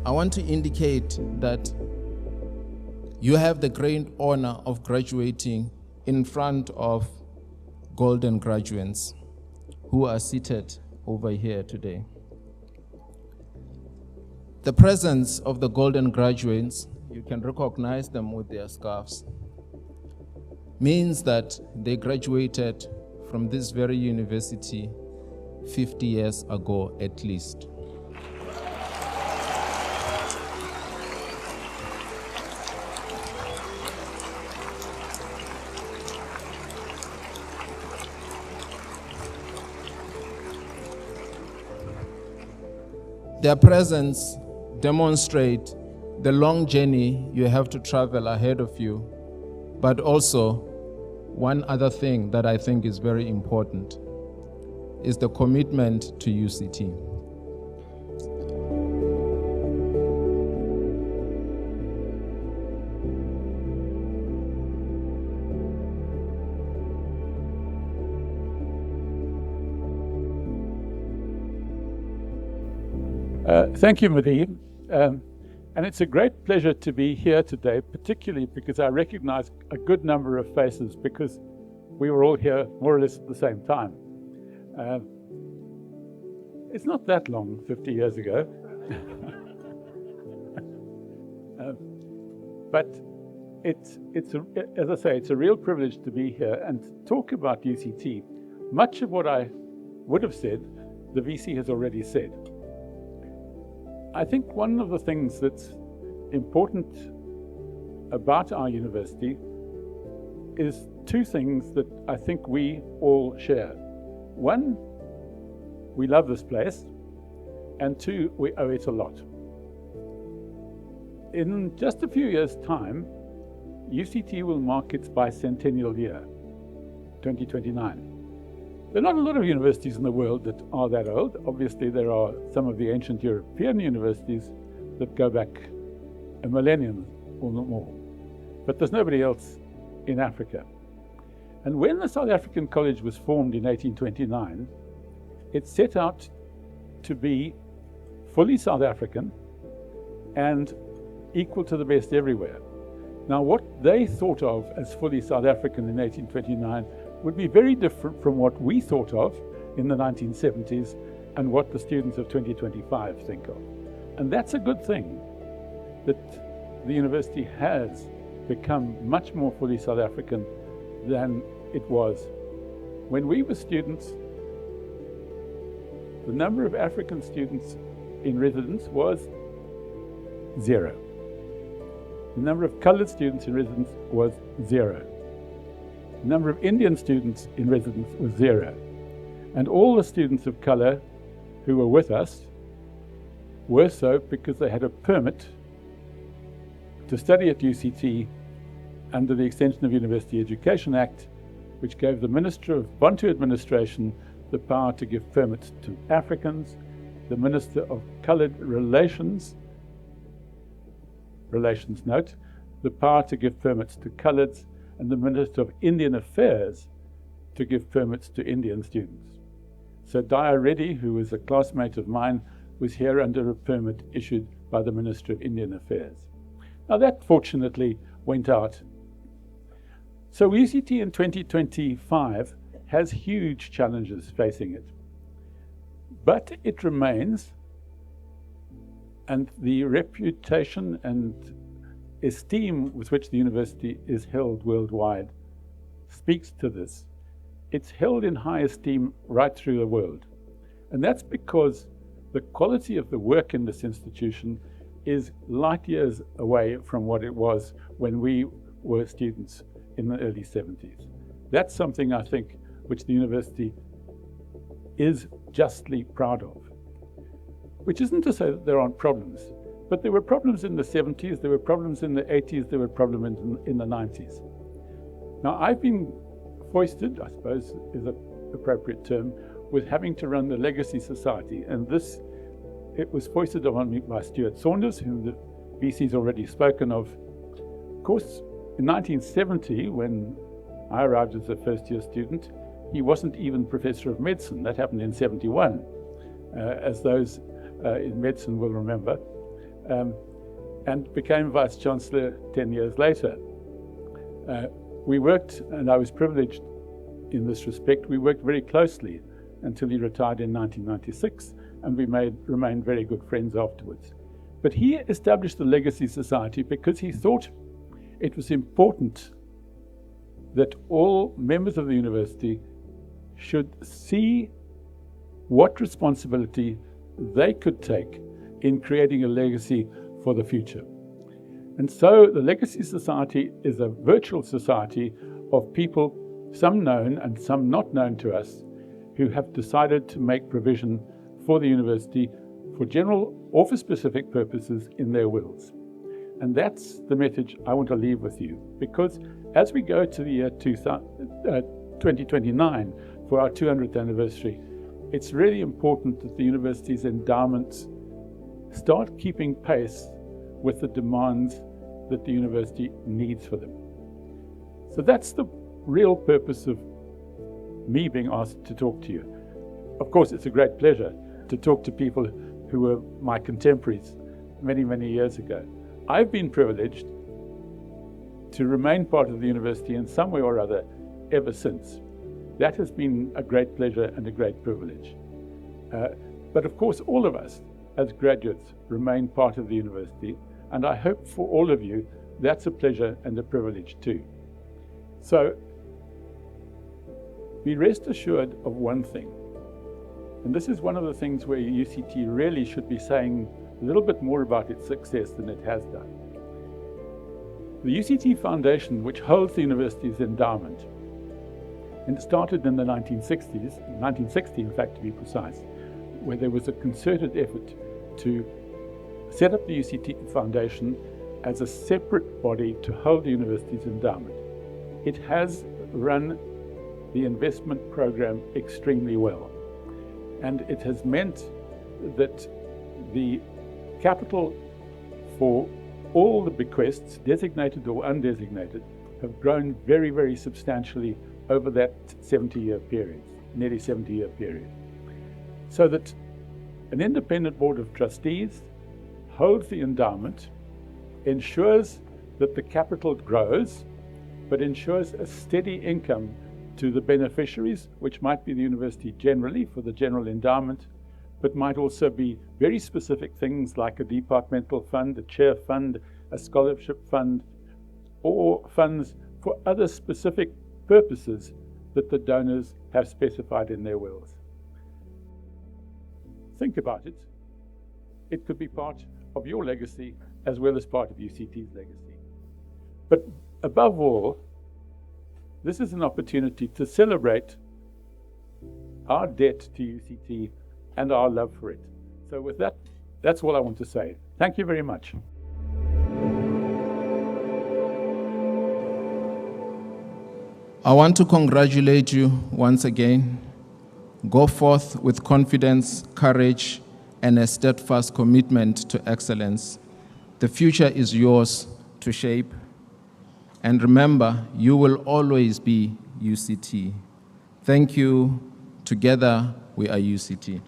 I want to indicate that you have the great honor of graduating in front of golden graduates who are seated over here today. The presence of the golden graduates, you can recognize them with their scarves, means that they graduated from this very university 50 years ago at least. Their presence demonstrates the long journey you have to travel ahead of you, but also one other thing that I think is very important is the commitment to UCT. Thank you, Madi. And it's a great pleasure to be here today, particularly because I recognize a good number of faces because we were all here more or less at the same time. It's not that long, 50 years ago. But as I say, it's a real privilege to be here and talk about UCT. Much of what I would have said, the VC has already said. I think one of the things that's important about our university is two things that I think we all share. One, we love this place, and two, we owe it a lot. In just a few years' time, UCT will mark its bicentennial year, 2029. There are not a lot of universities in the world that are that old. Obviously, there are some of the ancient European universities that go back a millennium or more. But there's nobody else in Africa. And when the South African College was formed in 1829, it set out to be fully South African and equal to the best everywhere. Now, what they thought of as fully South African in 1829 would be very different from what we thought of in the 1970s and what the students of 2025 think of. And that's a good thing, that the university has become much more fully South African than it was. When we were students, the number of African students in residence was 0. The number of colored students in residence was 0. The number of Indian students in residence was 0. And all the students of color who were with us were so because they had a permit to study at UCT under the Extension of University Education Act, which gave the Minister of Bantu Administration the power to give permits to Africans, the Minister of Colored Relations note, the power to give permits to coloreds, and the Minister of Indian Affairs to give permits to Indian students. So Daya Reddy, who was a classmate of mine, was here under a permit issued by the Minister of Indian Affairs. Now that fortunately went out. So UCT in 2025 has huge challenges facing it. But it remains, and the reputation and esteem with which the university is held worldwide speaks to this. It's held in high esteem right through the world. And that's because the quality of the work in this institution is light years away from what it was when we were students in the early 70s. That's something I think which the university is justly proud of. Which isn't to say that there aren't problems, but there were problems in the 70s, there were problems in the 80s, there were problems in the 90s. Now I've been foisted, I suppose is an appropriate term, with having to run the Legacy Society, and it was foisted on me by Stuart Saunders, whom the VC's already spoken of. Of course, in 1970, when I arrived as a first-year student, he wasn't even Professor of Medicine. That happened in 71, as those in medicine will remember. and became Vice-Chancellor 10 years later. We worked, and I was privileged in this respect, we worked very closely until he retired in 1996, and we remained very good friends afterwards. But he established the Legacy Society because he thought it was important that all members of the university should see what responsibility they could take in creating a legacy for the future. And so the Legacy Society is a virtual society of people, some known and some not known to us, who have decided to make provision for the university for general or for specific purposes in their wills. And that's the message I want to leave with you, because as we go to the year 2029 for our 200th anniversary, it's really important that the university's endowments start keeping pace with the demands that the university needs for them. So that's the real purpose of me being asked to talk to you. Of course, it's a great pleasure to talk to people who were my contemporaries many, many years ago. I've been privileged to remain part of the university in some way or other ever since. That has been a great pleasure and a great privilege. But of course, all of us as graduates remain part of the university, and I hope for all of you that's a pleasure and a privilege too. So be rest assured of one thing, and this is one of the things where UCT really should be saying a little bit more about its success than it has done. The UCT Foundation, which holds the university's endowment, and it started in the 1960s, 1960 in fact to be precise, where there was a concerted effort to set up the UCT Foundation as a separate body to hold the university's endowment. It has run the investment program extremely well, and it has meant that the capital for all the bequests, designated or undesignated, have grown very, very substantially over that 70-year period, nearly 70-year period. So that an independent board of trustees holds the endowment, ensures that the capital grows, but ensures a steady income to the beneficiaries, which might be the university generally for the general endowment, but might also be very specific things like a departmental fund, a chair fund, a scholarship fund, or funds for other specific purposes that the donors have specified in their wills. Think about it. It could be part of your legacy as well as part of UCT's legacy. But above all, this is an opportunity to celebrate our debt to UCT and our love for it. So with that, that's all I want to say. Thank you very much. I want to congratulate you once again. Go forth with confidence, courage, and a steadfast commitment to excellence. The future is yours to shape. And remember, you will always be UCT. Thank you. Together, we are UCT.